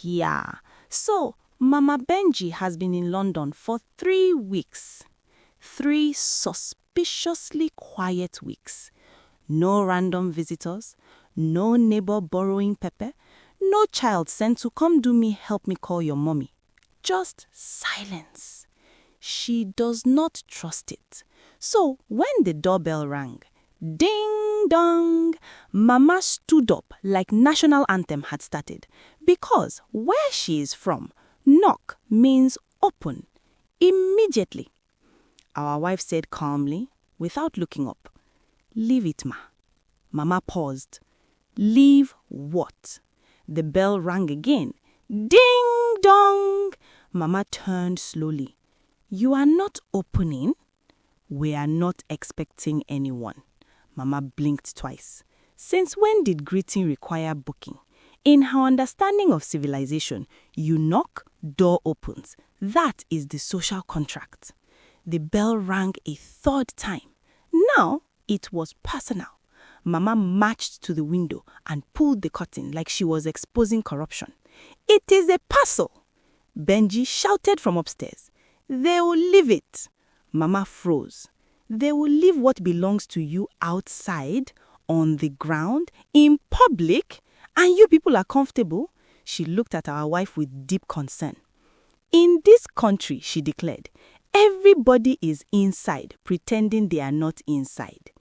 Yeah. So, Mama Benji has been in London for 3 weeks. 3 suspiciously quiet weeks. No random visitors, no neighbor borrowing pepper, no child sent to come do me help me call your mommy. Just silence. She does not trust it. So when the doorbell rang, ding dong, Mama stood up like national anthem had started. Because where she is from, knock means open. Immediately. Our wife said calmly, without looking up, "Leave it, ma." Mama paused. Leave what? The bell rang again. Ding dong! Mama turned slowly. You are not opening? We are not expecting anyone. Mama blinked twice. Since when did greeting require booking? In her understanding of civilization, you knock, door opens. That is the social contract. The bell rang a 3rd time. Now it was personal. Mama marched to the window and pulled the curtain like she was exposing corruption. It is a parcel! Benji shouted from upstairs. They will leave it. Mama froze. They will leave what belongs to you outside, on the ground, in public, and you people are comfortable? She looked at our wife with deep concern. In this country, she declared, everybody is inside, pretending they are not inside.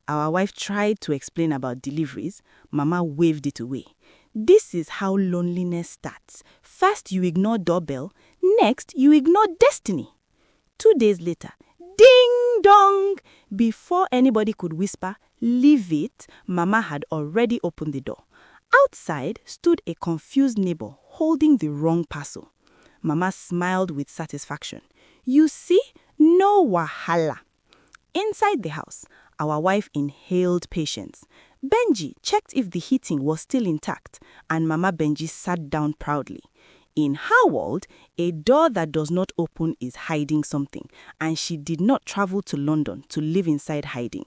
Our wife tried to explain about deliveries. Mama waved it away. This is how loneliness starts. First you ignore doorbell, next you ignore destiny. 2 days later, ding dong! Before anybody could whisper, leave it, Mama had already opened the door. Outside stood a confused neighbor holding the wrong parcel. Mama smiled with satisfaction. You see, no wahala. Inside the house, our wife inhaled patience. Benji checked if the heating was still intact, and Mama Benji sat down proudly. In her world, a door that does not open is hiding something, and she did not travel to London to live inside hiding.